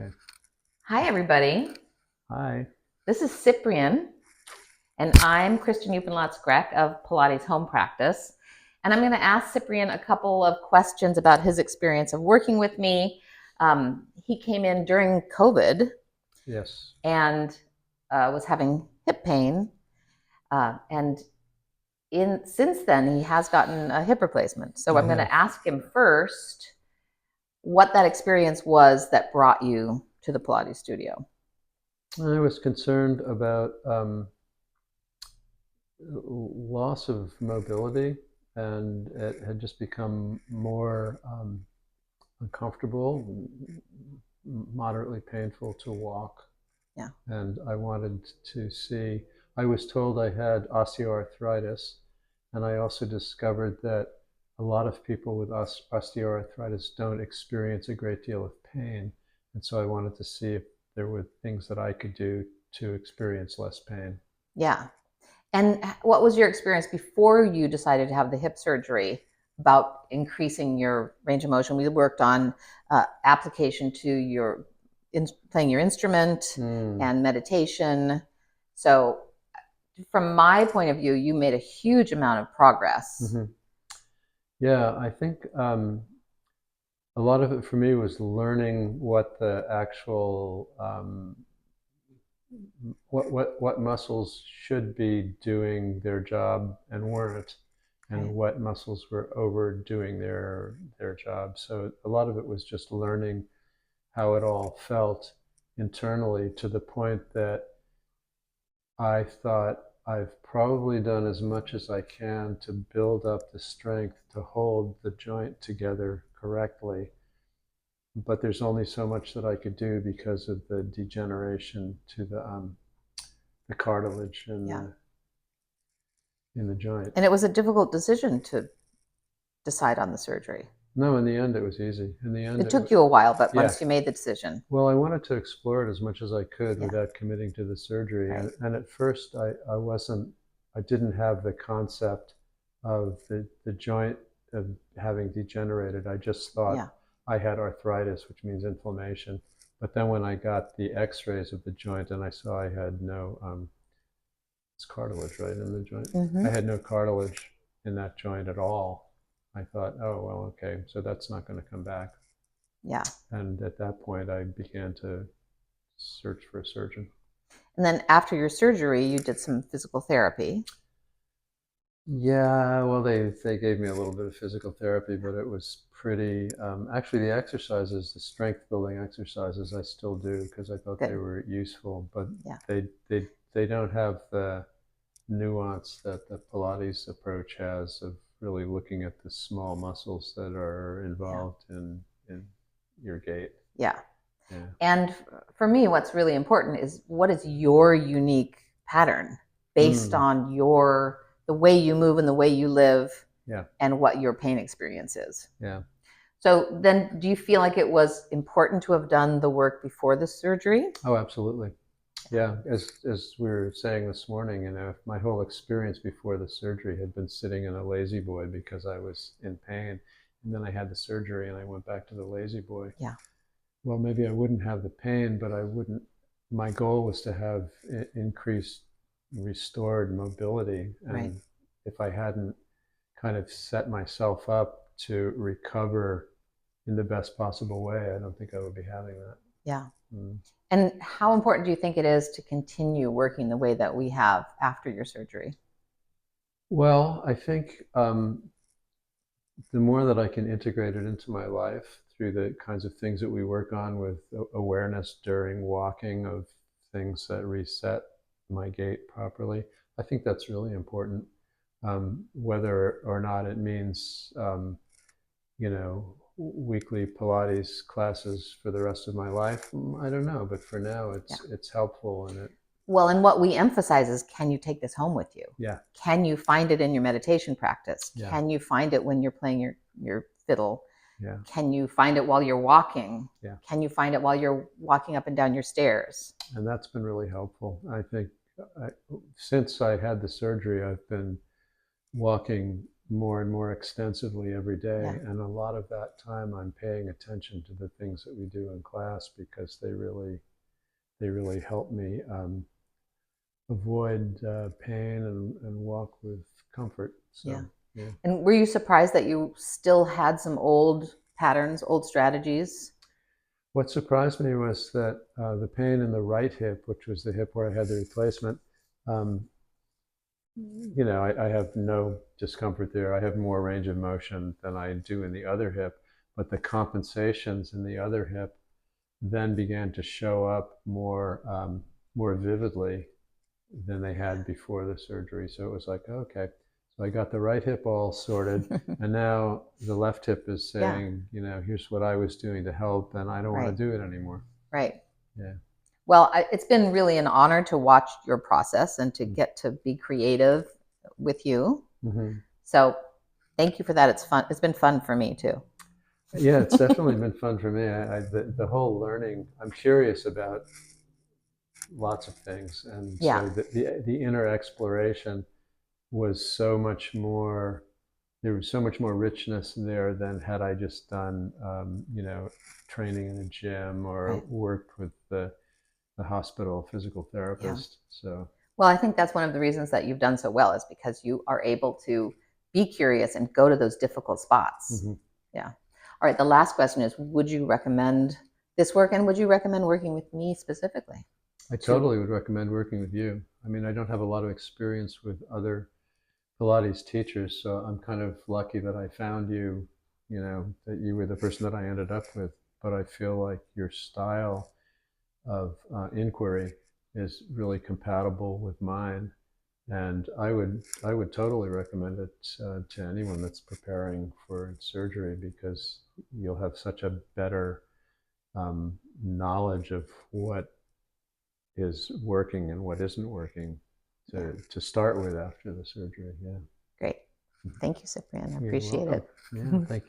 Okay. Hi, everybody. Hi. This is Cyprian, and I'm Kristen Uppenlotz-Grek of Pilates Home Practice. And I'm going to ask Cyprian a couple of questions about his experience of working with me. He came in during COVID Yes. and was having hip pain. And since then, he has gotten a hip replacement. So I'm going to ask him first what that experience was that brought you to the Pilates studio. I was concerned about loss of mobility, and it had just become more uncomfortable, moderately painful to walk. Yeah. And I wanted to see, I was told I had osteoarthritis, and I also discovered that a lot of people with osteoarthritis don't experience a great deal of pain. And so I wanted to see if there were things that I could do to experience less pain. Yeah. And what was your experience before you decided to have the hip surgery about increasing your range of motion? We worked on application to your playing your instrument and meditation. So from my point of view, you made a huge amount of progress. Mm-hmm. Yeah, I think a lot of it for me was learning what the actual what muscles should be doing their job and weren't, and Right. what muscles were overdoing their job. So a lot of it was just learning how it all felt internally, to the point that I thought I've probably done as much as I can to build up the strength to hold the joint together correctly. But there's only so much that I could do because of the degeneration to the cartilage Yeah. in the joint. And it was a difficult decision to decide on the surgery. No, in the end, it was easy. In the end, It took you a while, but yeah. once you made the decision. Well, I wanted to explore it as much as I could Yeah. without committing to the surgery. Right. And at first, I didn't have the concept of the joint of having degenerated. I just thought Yeah. I had arthritis, which means inflammation. But then when I got the x-rays of the joint and I saw I had no, it's cartilage, right, in the joint. Mm-hmm. I had no cartilage in that joint at all. I thought, oh, well, okay, so that's not going to come back. Yeah. And at that point, I began to search for a surgeon. And then after your surgery, you did some physical therapy. Yeah, well, they gave me a little bit of physical therapy, but it was pretty. Actually, the exercises, the strength building exercises, I still do because I thought they were useful. But yeah, they don't have the nuance that the Pilates approach has of really looking at the small muscles that are involved in your gait. Yeah. Yeah. And for me, what's really important is what is your unique pattern based on the way you move and the way you live, yeah, and what your pain experience is. Yeah. So then do you feel like it was important to have done the work before the surgery? Oh, absolutely. Yeah, as we were saying this morning, my whole experience before the surgery had been sitting in a lazy boy because I was in pain, and then I had the surgery and I went back to the lazy boy. Yeah. Well, maybe I wouldn't have the pain, but I wouldn't. My goal was to have increased, restored mobility, and Right. if I hadn't kind of set myself up to recover in the best possible way, I don't think I would be having that. Yeah. And how important do you think it is to continue working the way that we have after your surgery? Well, I think the more that I can integrate it into my life through the kinds of things that we work on with awareness during walking of things that reset my gait properly, I think that's really important. Whether or not it means, weekly Pilates classes for the rest of my life, I don't know. But for now, it's helpful, and it. Well, and what we emphasize is, can you take this home with you? Yeah. Can you find it in your meditation practice? Yeah. Can you find it when you're playing your fiddle? Yeah. Can you find it while you're walking? Yeah. Can you find it while you're walking up and down your stairs? And that's been really helpful. I think since I had the surgery, I've been walking more and more extensively every day. Yeah. And a lot of that time I'm paying attention to the things that we do in class because they really help me avoid pain and walk with comfort. Yeah. So, yeah. And were you surprised that you still had some old patterns, old strategies? What surprised me was that the pain in the right hip, which was the hip where I had the replacement, um, I have no discomfort there. I have more range of motion than I do in the other hip, but the compensations in the other hip then began to show up more vividly than they had before the surgery. So it was like, okay, so I got the right hip all sorted, and now the left hip is Yeah. saying, here's what I was doing to help, and I don't want Right. to do it anymore. Right. Yeah. Well, it's been really an honor to watch your process and to get to be creative with you. Mm-hmm. So thank you for that. It's fun. It's been fun for me too. Yeah, it's definitely been fun for me. The whole learning, I'm curious about lots of things. And Yeah. so the inner exploration was so much more, there was so much more richness there than had I just done, training in a gym or Right. worked with the hospital physical Yeah. therapist. So, Well, I think that's one of the reasons that you've done so well is because you are able to be curious and go to those difficult spots. mm-hmm. Yeah. All right. The last question is, would you recommend this work and would you recommend working with me specifically? I totally would recommend working with you. I mean, I don't have a lot of experience with other Pilates teachers, so I'm kind of lucky that I found you, that you were the person that I ended up with. But I feel like your style of inquiry is really compatible with mine, and I would totally recommend it to anyone that's preparing for surgery because you'll have such a better knowledge of what is working and what isn't working to start with after the surgery. Yeah. Great. Thank you, Cyprian. I You're appreciate welcome. it. Yeah. Thank you.